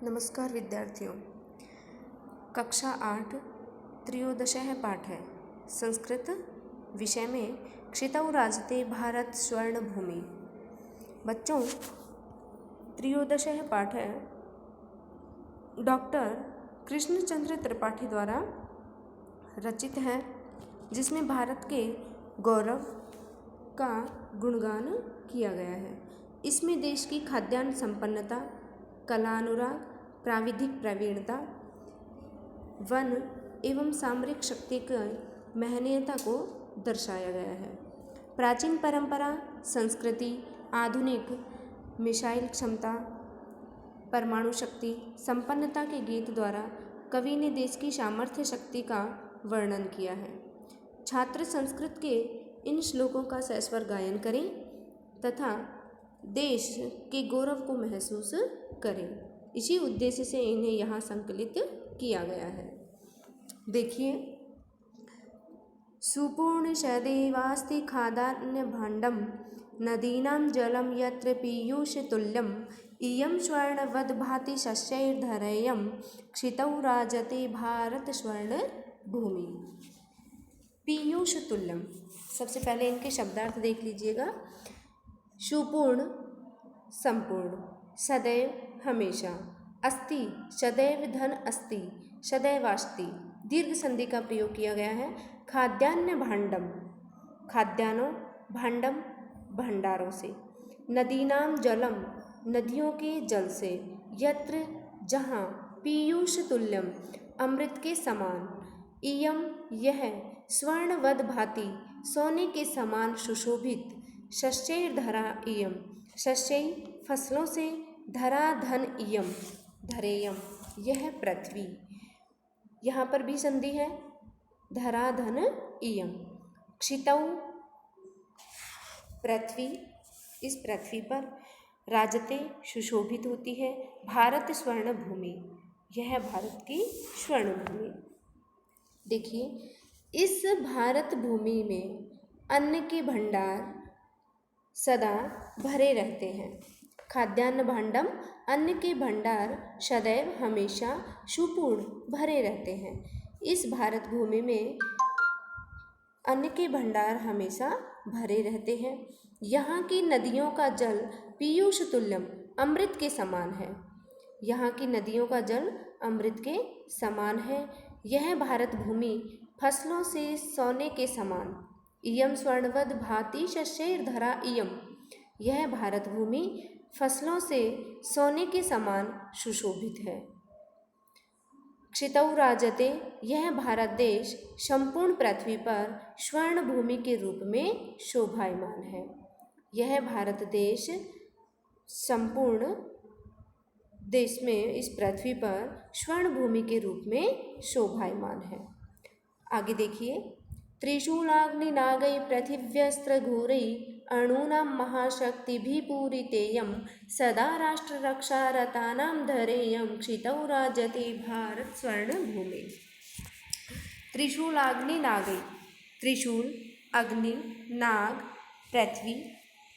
नमस्कार विद्यार्थियों। कक्षा 8 त्रयोदशः पाठ है। संस्कृत विषय में क्षितौ राजते भारत स्वर्ण भूमि। बच्चों, त्रयोदशः पाठ है डॉक्टर कृष्णचंद्र त्रिपाठी द्वारा रचित है, जिसमें भारत के गौरव का गुणगान किया गया है। इसमें देश की खाद्यान्न संपन्नता, कला अनुराग, प्राविधिक प्रवीणता, वन एवं सामरिक शक्ति की महनीयता को दर्शाया गया है। प्राचीन परंपरा, संस्कृति, आधुनिक मिसाइल क्षमता, परमाणु शक्ति, संपन्नता के गीत द्वारा कवि ने देश की सामर्थ्य शक्ति का वर्णन किया है। छात्र संस्कृत के इन श्लोकों का सस्वर गायन करें तथा देश के गौरव को महसूस करें। इसी उद्देश्य से इन्हें यहाँ संकलित किया गया है। देखिए, सुपूर्ण सदैवास्ति खादान्य भाण्डम, नदीनां जलम यत्र पीयूष तुल्यम, इयं स्वर्णवद् भाति शस्यैर्धरेयं, क्षितौ राजते भारत स्वर्ण भूमि। पीयूष तुल्यम, सबसे पहले इनके शब्दार्थ देख लीजिएगा। सुपूर्ण संपूर्ण, सदैव हमेशा, अस्ति सदैव धन अस्ति, सदैवास्ति दीर्घ संधि का प्रयोग किया गया है। खाद्यान्न भाण्डम, खाद्यान्नों, भाण्डम भंडारों से, नदीनाम जलम नदियों के जल से, यत्र जहाँ, पीयूष तुल्यम अमृत के समान, इयम यह, स्वर्णवद् भाति सोने के समान सुशोभित, शस्यैर्धरा इयम शस्यै फसलों से, धरा धन इयम धरेयम यह पृथ्वी, यहाँ पर भी संधि है, धरा धन इयम, क्षितौ पृथ्वी, इस पृथ्वी पर, राजते सुशोभित होती है, भारत स्वर्ण भूमि यह भारत की स्वर्ण भूमि। देखिए, इस भारत भूमि में अन्न के भंडार सदा भरे रहते हैं। खाद्यान्न भाण्डम, अन्न के भंडार सदैव हमेशा सुपूर्ण भरे रहते हैं। इस भारत भूमि में अन्न के भंडार हमेशा भरे रहते हैं। यहाँ की नदियों का जल पीयूष तुल्यम अमृत के समान है। यहाँ की नदियों का जल अमृत के समान है। यह भारत भूमि फसलों से सोने के समान, इयम स्वर्णवद् भाति शस्यैर्धरा इयम यह भारत भूमि फसलों से सोने के समान सुशोभित है। क्षितौ राजते यह भारत देश संपूर्ण पृथ्वी पर स्वर्ण भूमि के रूप में शोभायमान है। यह भारत देश संपूर्ण देश में इस पृथ्वी पर स्वर्ण भूमि के रूप में शोभायमान है। आगे देखिए, त्रिशूलाग्निनागै पृथिव्यस्त्रघोरै अणूनां महाशक्तिभिः पूरितेयं, सदा राष्ट्ररक्षारतानां धरेयं, क्षितौ राजते भारत स्वर्ण भूमि। त्रिशूलाग्नि नागै, त्रिशूल, अग्नि, नाग, पृथ्वी,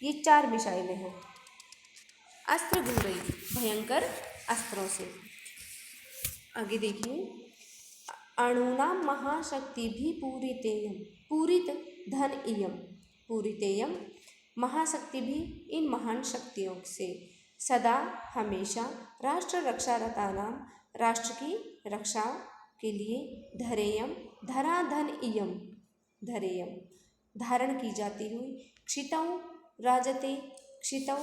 ये 4 मिसाइलें हैं। अस्त्र घोरै, भयंकर अस्त्रों से। आगे देखिए, अणूनां महाशक्ति भी पूरितेयम, पूरित धन इयम, पूरितेयम महाशक्ति भी इन महान शक्तियों से, सदा हमेशा, राष्ट्र रक्षा रतानाम राष्ट्र की रक्षा के लिए, धरेयम धरा धन इयम धरेयम धारण की जाती हुई, क्षितौ राजते क्षितौ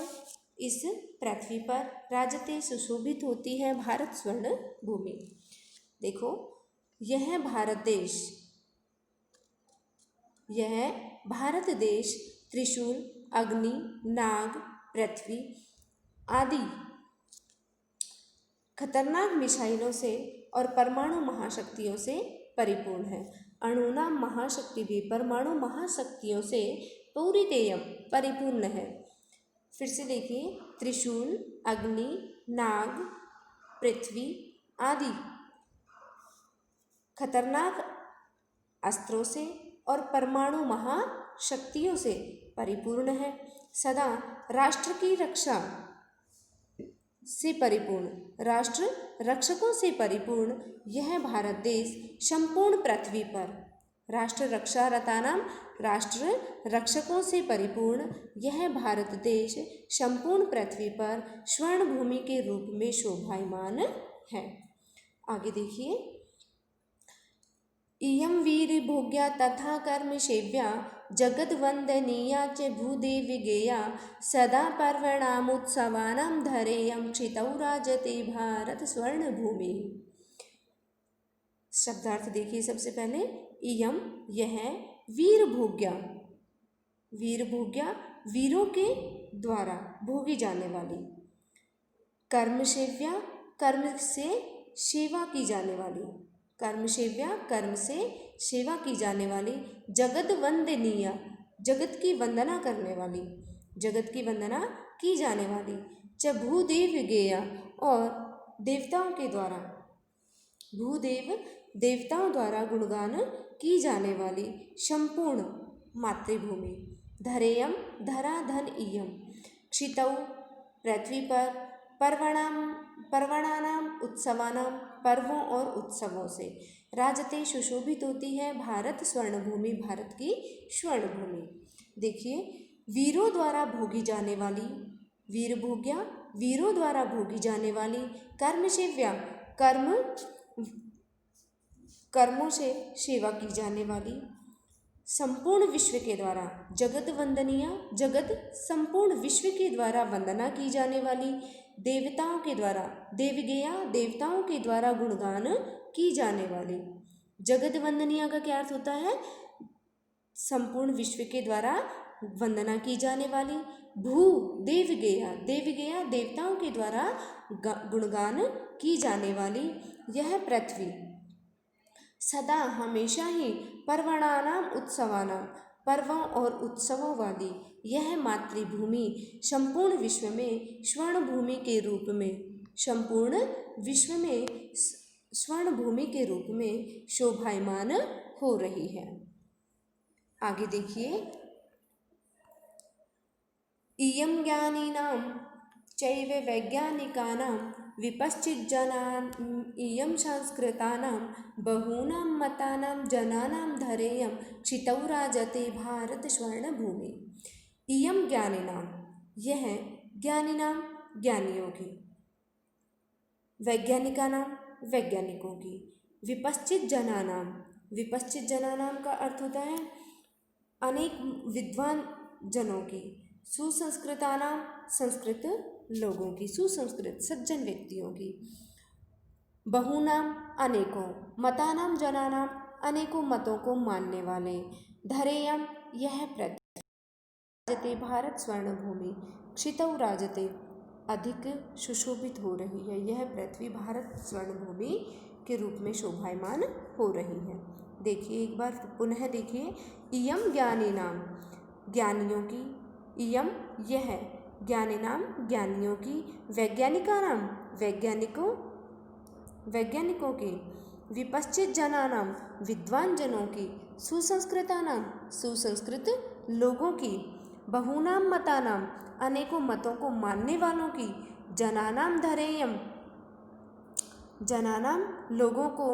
इस पृथ्वी पर, राजते सुशोभित होती है भारत स्वर्ण भूमि। देखो, यह भारत देश त्रिशूल, अग्नि, नाग, पृथ्वी आदि खतरनाक मिसाइलों से और परमाणु महाशक्तियों से परिपूर्ण है। अणुना महाशक्ति भी परमाणु महाशक्तियों से पूरितेयम परिपूर्ण है। फिर से देखिए, त्रिशूल, अग्नि, नाग, पृथ्वी आदि खतरनाक अस्त्रों से और परमाणु महाशक्तियों से परिपूर्ण है। सदा राष्ट्र की रक्षा से परिपूर्ण, राष्ट्र रक्षकों से परिपूर्ण यह भारत देश संपूर्ण पृथ्वी पर, राष्ट्र रक्षारतानां, राष्ट्र रक्षकों से परिपूर्ण यह भारत देश संपूर्ण पृथ्वी पर स्वर्ण भूमि के रूप में शोभायमान है। आगे देखिए, इयं वीर भोग्या तथा कर्म सेव्या जगद वंदनीया च भूदेवी गेया सदा पर्वणामुत्सवानां धरेयं क्षितौ राजते भारत स्वर्ण भूमि। शब्दार्थ देखिए, सबसे पहले इयम यह वीर भोग्या, वीर भोग्या वीरों के द्वारा भोगी जाने वाली, कर्म सेव्या कर्म से सेवा की जाने वाली, कर्म सेव्या कर्म से सेवा की जाने वाली, जगत वंदनीय जगत की वंदना करने वाली, जगत की वंदना की जाने वाली, च भूदेव गेया और देवताओं के द्वारा, भूदेव देवताओं द्वारा गुणगान की जाने वाली संपूर्ण मातृभूमि, धरेयम धरा धन इयम, क्षितौ पृथ्वी पर, पर्वणानाम उत्सवानाम पर्वों और उत्सवों से, राजते सुशोभित होती है भारत स्वर्ण भूमि, भारत की स्वर्ण भूमि। देखिए, वीरों द्वारा भोगी जाने वाली, वीर भोग्या वीरों द्वारा भोगी जाने वाली, कर्म सेव्या कर्मों से सेवा की जाने वाली, संपूर्ण विश्व के द्वारा, जगत वंदनीय जगत संपूर्ण विश्व के द्वारा वंदना की जाने वाली, देवताओं के द्वारा, देवगेया देवताओं के द्वारा गुणगान की जाने वाली। जगत वंदनीय का क्या अर्थ होता है? संपूर्ण विश्व के द्वारा वंदना की जाने वाली। भू देवगेया देवगेया देवताओं के द्वारा गुणगान की जाने वाली यह पृथ्वी, सदा हमेशा ही पर्वणानाम उत्सवानाम पर्वों और उत्सवों वाली यह मातृभूमि संपूर्ण विश्व में स्वर्ण भूमि के रूप में, संपूर्ण विश्व में स्वर्ण भूमि के रूप में शोभायमान हो रही है। आगे देखिए, इयं ज्ञानिनां चैव वैज्ञानिकानां विपश्चिज्जनान् इयं संस्कृतानां बहूनां मतानां जनानां धरेयं क्षितौ राजते भारत स्वर्ण भूमि। इयं ज्ञानिनां यह ज्ञानिनां ज्ञानियों की, वैज्ञानिकानां वैज्ञानिकों की, विपश्चित जनानां विपश्चित जनानां का अर्थ होता है अनेक विद्वान जनों की, सुसंस्कृतानां संस्कृत लोगों की, सुसंस्कृत सज्जन व्यक्तियों की, बहूनाम अनेकों, मतानाम जनानाम अनेकों मतों को मानने वाले, धरेयम यह पृथ्वी, राजते भारत स्वर्ण भूमि, क्षितौ राजते अधिक सुशोभित हो रही है, यह पृथ्वी भारत स्वर्ण भूमि के रूप में शोभायमान हो रही है। देखिए एक बार पुनः देखिए, इयम ज्ञानिनाम ज्ञानियों की, इयम यह ज्ञानिनाम ज्ञानियों की, वैज्ञानिकानाम वैज्ञानिकों की, विपश्चित जनानाम विद्वान जनों की, सुसंस्कृतानाम सुसंस्कृत लोगों की, बहूनाम मतानाम अनेकों मतों को मानने वालों की, जनानाम धरेयम जनानाम लोगों को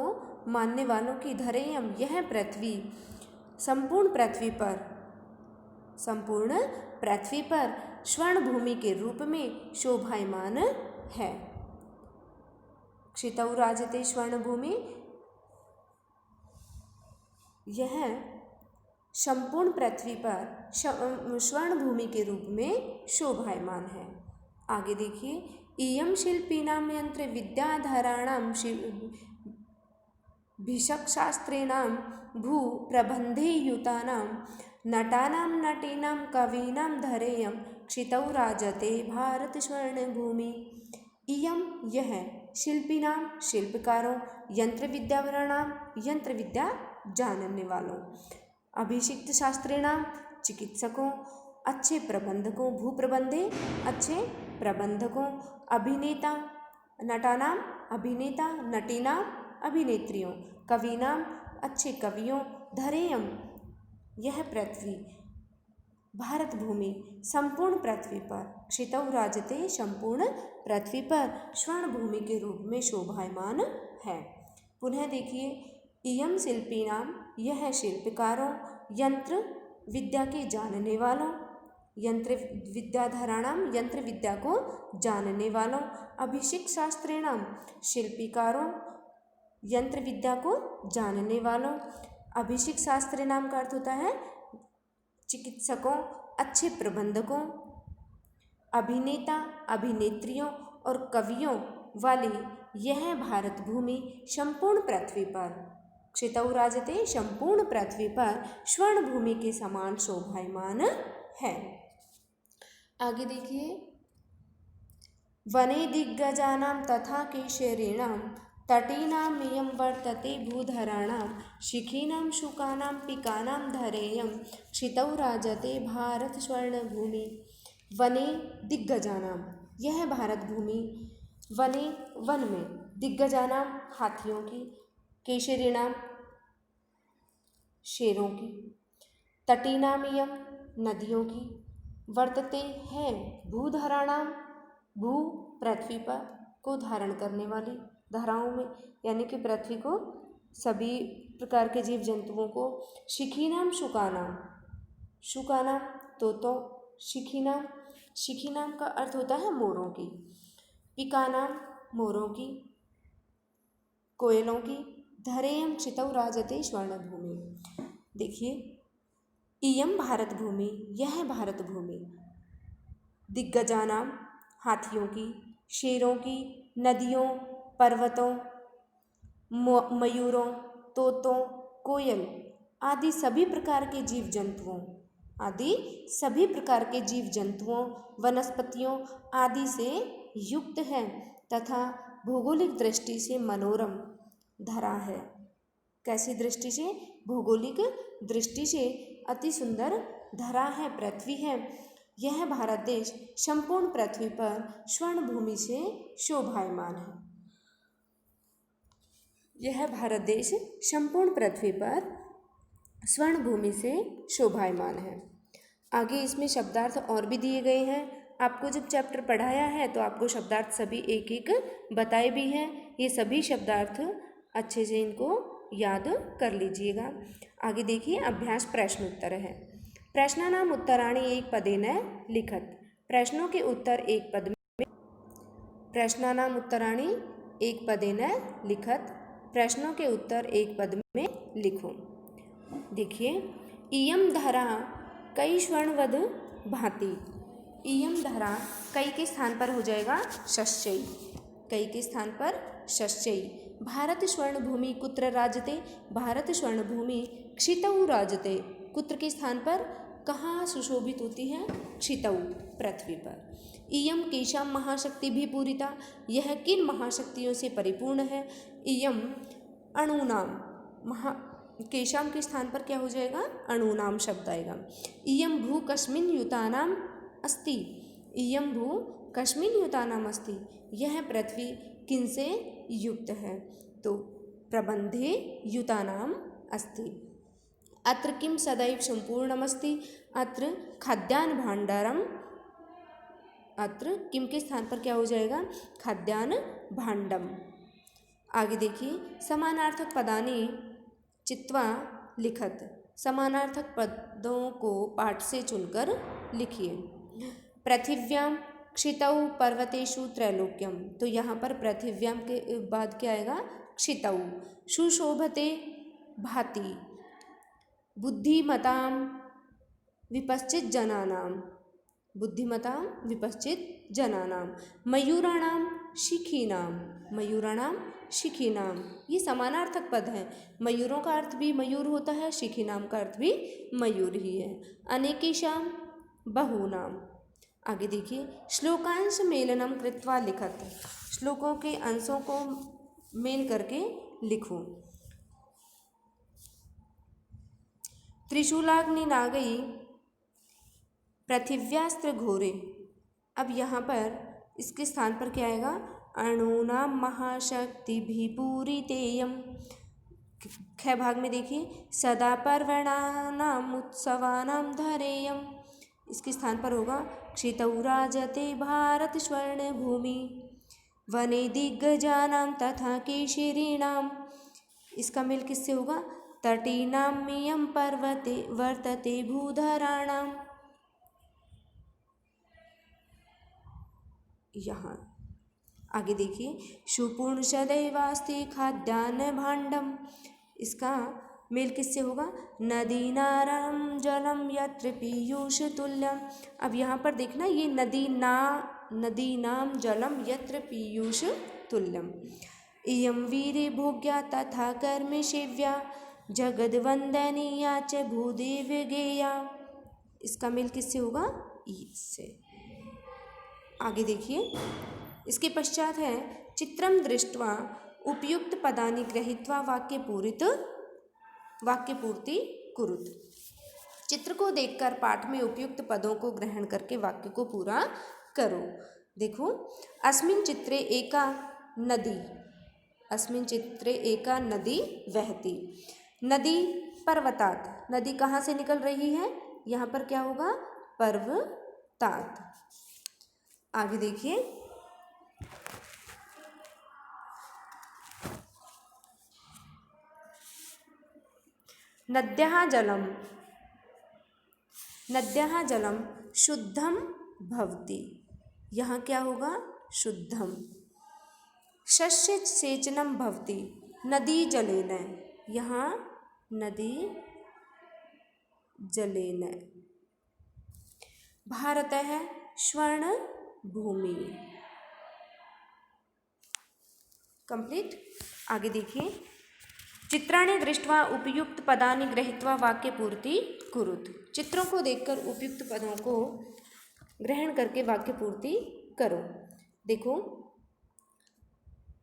मानने वालों की, धरेयम यह पृथ्वी संपूर्ण पृथ्वी पर स्वर्ण भूमि के रूप में शोभायमान है। क्षितौ राजते स्वर्ण भूमि, यह संपूर्ण पृथ्वी पर स्वर्ण भूमि के रूप में शोभायमान है। आगे देखिए, इयं शिल्पिनां यंत्र विद्याधराणां भिषक्शास्त्रिणां भू प्रबंधे युतानां नटानां नटीनां कवीनां धरेयं क्षितौ राजते भारत स्वर्ण भूमि। इयं यह शिल्पिनां शिल्पकारों, यंत्र विद्याधराणां यंत्र विद्या जानने वालों, अभिषिक्त शास्त्रिणां चिकित्सकों, अच्छे प्रबंधकों, भूप्रबंधे अच्छे प्रबंधकों, अभिनेता नटानां अभिनेता, नटीनां अभिनेत्रियों, कवीनां अच्छे कवियों, धरेयम यह पृथ्वी भारत भूमि संपूर्ण पृथ्वी पर क्षितौ राजते संपूर्ण पृथ्वी पर स्वर्ण भूमि के रूप में शोभायमान है। पुनः देखिए, इयम शिल्पीनां, यह शिल्पकारों, यंत्र विद्या के जानने वालों, यंत्र विद्याधराणाम, यंत्र विद्या को जानने वालों, अभिषेक शास्त्रेणाम, शिल्पीकारों, यंत्र विद्या को जानने वालों, अभिषेक शास्त्री नाम का अर्थ होता है चिकित्सकों, अच्छे प्रबंधकों, अभिनेता, अभिनेत्रियों और कवियों वाली यह भारत भूमि संपूर्ण पृथ्वी पर, क्षितौ राजते, संपूर्ण पृथ्वी पर स्वर्ण भूमि के समान शोभायमान है। आगे देखिए, वने दिग्गजानां तथा केशरीणां तटीनां इयं वर्तते भूधराणां शिखीनां शुकानां पिकानां धरेयं क्षितौ राजते भारत स्वर्ण भूमि। वने दिग्गजानां, यह भारत भूमि, वने वन में, दिग्गजानां हाथियों की, केशरीणां शेरों की, तटीनां इयं नदियों की, वर्तते है भूधराणां भू पृथ्वी पर को धारण करने वाली, धाराओं में यानी कि पृथ्वी को, सभी प्रकार के जीव जंतुओं को, शिखीनाम शुकानाम, शुकानाम तोतों, शिखीनाम, शिखीनाम का अर्थ होता है मोरों की, पिकानाम मोरों की, कोयलों की, धरेयम क्षितौ राजते स्वर्ण भूमि। देखिए, इयम भारत भूमि, यह भारत भूमि, दिग्गजानाम हाथियों की, शेरों की, नदियों, पर्वतों, मयूरों, तोतों, कोयल आदि सभी प्रकार के जीव जंतुओं, आदि सभी प्रकार के जीव जंतुओं, वनस्पतियों आदि से युक्त है तथा भौगोलिक दृष्टि से मनोरम धरा है। कैसी दृष्टि से? भौगोलिक दृष्टि से अति सुंदर धरा है, पृथ्वी है। यह भारत देश संपूर्ण पृथ्वी पर स्वर्ण भूमि से शोभायमान है। यह भारत देश संपूर्ण पृथ्वी पर स्वर्ण भूमि से शोभायमान है। आगे इसमें शब्दार्थ और भी दिए गए हैं। आपको जब चैप्टर पढ़ाया है तो आपको शब्दार्थ सभी एक एक बताए भी हैं। ये सभी शब्दार्थ अच्छे से इनको याद कर लीजिएगा। आगे देखिए, अभ्यास प्रश्न उत्तर है। प्रश्नानाम उत्तराणि एक पदेन लिखत। प्रश्नों के उत्तर एक पद में, प्रश्नानाम उत्तराणि एक पदेन लिखत, प्रश्नों के उत्तर एक पद में लिखो। देखिए, इयम धरा कई स्वर्णवद भांति। इयम धरा कई के स्थान पर हो जाएगा षष्ठई, कई के स्थान पर षष्ठई। भारत स्वर्ण भूमि कुत्र राजते, भारत स्वर्ण भूमि क्षितौ राजते, कुत्र के स्थान पर, कहाँ सुशोभित होती है? क्षितौ, पृथ्वी पर। इयम केशां महाशक्ति भी पूरिता, यह किन महाशक्तियों से परिपूर्ण है? इयम अणूनाम, केशाम के स्थान पर क्या हो जाएगा? अणूनाम शब्द आएगा। इयम भू कस्मिन् युतानाम अस्ति, इयम भू कस्मिन् युतानाम अस्ति, यह पृथ्वी किनसे युक्त है? तो प्रबंधे युतानाम अस्ति। अत्र किम सदैव संपूर्णमस्ति, अत्र खाद्यान्न भाण्डारम, अत्र किम के स्थान पर क्या हो जाएगा? खाद्यान्न भाण्डम। आगे देखिए, समानार्थक पदानि चित्वा लिखत। समानार्थक पदों को पाठ से चुनकर लिखिए। पृथिव्याम क्षितौ पर्वतेषु त्रैलोक्यम, तो यहाँ पर पृथिव्याम के बाद क्या आएगा? क्षितौ। सुशोभते भाति बुद्धिमतां विपश्चित जनानां, बुद्धिमतां विपश्चित जनानां। मयूराणां शिखीनां, मयूराणां शिखीनां, ये समानार्थक पद है। मयूरों का अर्थ भी मयूर होता है, शिखीनाम का अर्थ भी मयूर ही है। अनेकेषां बहूनां। आगे देखिए, श्लोकांश मेलनम कृत्वा लिखत। श्लोकों के अंशों को मेल करके लिखो। त्रिशूलाग्नि नागई पृथिव्यास्त्र घोरे, अब यहाँ पर इसके स्थान पर क्या आएगा? अणूनाम महाशक्ति भी पूरितेयम। ख भाग में देखिए, सदा पर्वणानाम उत्सवानाम धरेयम, इसके स्थान पर होगा क्षितौ राजते भारत स्वर्णभूमि वने दिग्गजानां तथा केशरीणाम। इसका मेल किससे होगा? तटीनां मियं पर्वते वर्तते भूधराणाम। यहाँ आगे देखिए, सुपूर्ण सदैवास्ति खाद्यान्न भाण्डम। इसका मेल किससे होगा? नदीनां जलम यत्र पीयूष तुल्यम। अब यहाँ पर देखना, ये नदीनां जलम यत्र पीयूष तुल्यम। इयं वीरे भोग्या तथा कर्म सेव्या जगद्वंदनीया च भूदेव गेया। इसका मेल किससे होगा? इससे। आगे देखिए, इसके पश्चात है चित्रम दृष्ट्वा उपयुक्त पदानि गृहीत्वा वाक्य पूर्ति कुरुत। चित्र को देखकर पाठ में उपयुक्त पदों को ग्रहण करके वाक्य को पूरा करो। देखो, अस्मिन् चित्रे एका नदी वहती। नदी पर्वतात, नदी कहाँ से निकल रही है? यहाँ पर क्या होगा? पर्वतात। आगे देखिए, नद्याः जलम शुद्धम भवति। यहाँ क्या होगा? शुद्धम। शस्य सेचनम भवति नदी जलेन। यहाँ नदी जलेन। भारतः स्वर्ण भूमि। कंप्लीट। आगे देखिए, चित्राणि दृष्ट्वा उपयुक्त पदानि गृहीत्वा वाक्य पूर्ति कुरुत। चित्रों को देखकर उपयुक्त पदों को ग्रहण करके वाक्य पूर्ति करो। देखो,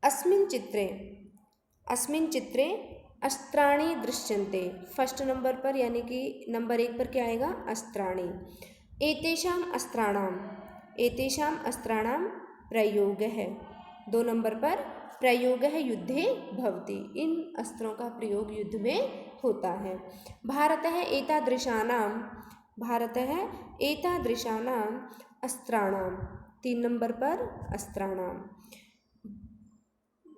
अस्मिन् चित्रे अस्त्राणि दृश्यन्ते। फर्स्ट नंबर पर यानी कि नंबर 1 पर क्या आएगा? अस्त्राणि। एतेषाम अस्त्राणां प्रयोगः। 2 नंबर पर प्रयोगः युद्धे भवति। इन अस्त्रों का प्रयोग युद्ध में होता है। भारतः एतादृशानां अस्त्राणां। 3 नंबर पर अस्त्राणां।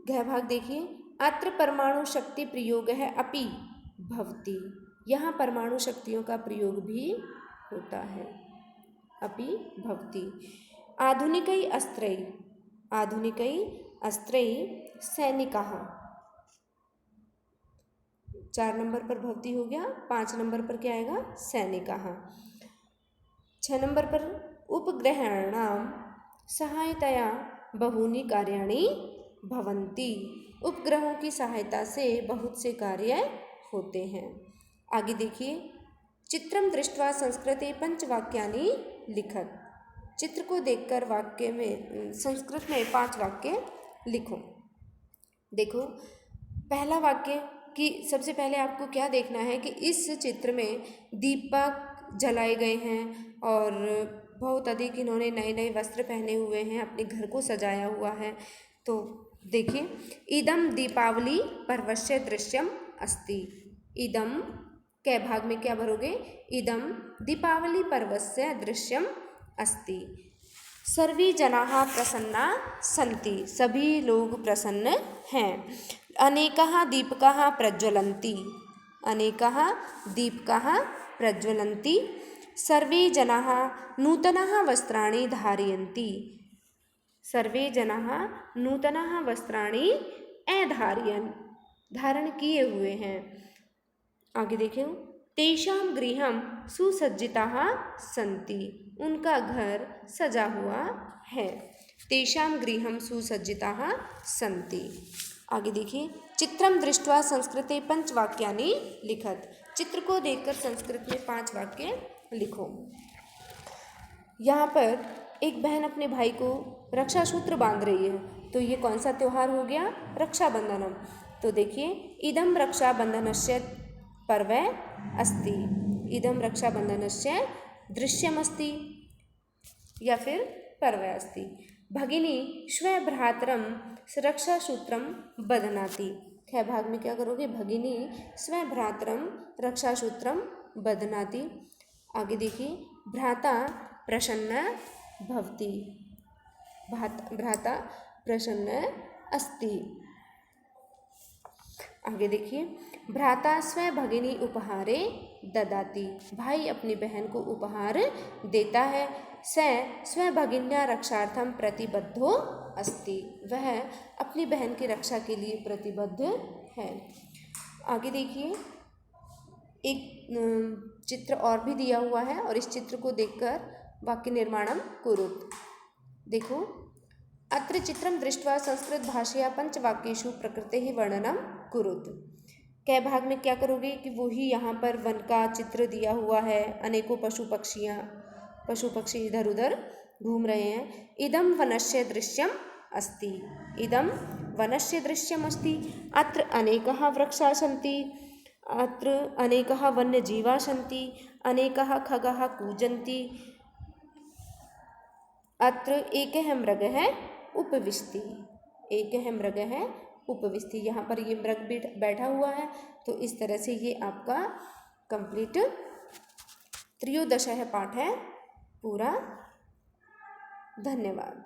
घ भाग देखिए, अत्र परमाणु शक्ति प्रयोगः अपि भवति। यहाँ परमाणु शक्तियों का प्रयोग भी होता है। अपि भवति। आधुनिकै अस्त्रै सैनिकाः। 4 नंबर पर भवति हो गया। 5 नंबर पर क्या आएगा? सैनिकाः। 6 नंबर पर उपग्रहाणां सहायतया बहूनि कार्याणि भवन्ति। उपग्रहों की सहायता से बहुत से कार्य होते हैं। आगे देखिए, चित्रम दृष्ट्वा संस्कृते 5 वाक्यानि लिखत। चित्र को देखकर वाक्य में संस्कृत में 5 वाक्य लिखो। देखो, पहला वाक्य कि सबसे पहले आपको क्या देखना है कि इस चित्र में दीपक जलाए गए हैं और बहुत अधिक इन्होंने नए नए वस्त्र पहने हुए हैं, अपने घर को सजाया हुआ है। तो देखिए, इदम दीपावली पर्वस्य दृश्यम अस्ति। इदम के भाग में क्या भरोगे? इदम दीपावली पर्वस्य दृश्यम अस्ति। सर्वे जनाः प्रसन्ना सन्ति। सभी लोग प्रसन्न हैं। अनेकाः दीपकाः प्रज्वलन्ति। अनेकाः दीपकाः प्रज्वलन्ति। सर्वे जनाः नूतनाः वस्त्राणि धारयन्ति। सर्वे जनाः नूतनाः वस्त्राणि अधारयन्। धारण किए हुए हैं। आगे देखिए, तेषां गृहं सुसज्जिताः सन्ति। उनका घर सजा हुआ है। तेषां गृहं सुसज्जिताः सन्ति। आगे देखिए, चित्रम दृष्ट्वा संस्कृते 5 वाक्यानि लिखत। चित्र को देखकर संस्कृत में 5 वाक्य लिखो। यहाँ पर एक बहन अपने भाई को रक्षा सूत्र बांध रही है। तो ये कौन सा त्यौहार हो गया? रक्षाबंधनम। तो देखिए, इदम रक्षाबंधनस्य पर्व अस्ति। इदम रक्षाबंधनस्य दृश्यमस्ति या फिर पर्व अस्ति। भगिनी स्वभ्रातरं रक्षासूत्रं बध्नाति। ख भाग में क्या करोगे? भगिनी स्वभ्रातरं रक्षासूत्रं बध्नाति। आगे देखिए, भ्राता प्रसन्न भवति, भ्राता प्रसन्न अस्ति। आगे देखिए, भ्राता स्व भगिनी उपहारे ददाति, भाई अपनी बहन को उपहार देता है। स स्व भगिन्या रक्षार्थम प्रतिबद्धो अस्ति, वह अपनी बहन की रक्षा के लिए प्रतिबद्ध है। आगे देखिए, एक चित्र और भी दिया हुआ है और इस चित्र को देखकर वाक्य निर्माणम कुरुत। देखो, अत्र चित्रम दृष्ट्वा संस्कृत भाषया पंचवाक्येषु प्रकृतेः वर्णनम कुरुत। कै भाग में क्या करोगे कि वही यहाँ पर वन का चित्र दिया हुआ है, अनेकों पशु पक्षी इधर उधर घूम रहे हैं। इदम वनस्य दृश्यम अस्ति, इदम वनस्य दृश्यम अस्ति, अत्र अनेकः वृक्षाः सन्ति, अत्र अनेकः वन्यजीवाः सन्ति, अनेकः खगाः कूजन्ति, अत्र एकः मृगः उपविशति, एकः मृगः उपविशति। यहाँ पर ये मृग बैठा हुआ है। तो इस तरह से ये आपका कंप्लीट त्रयोदश पाठ है पूरा। धन्यवाद।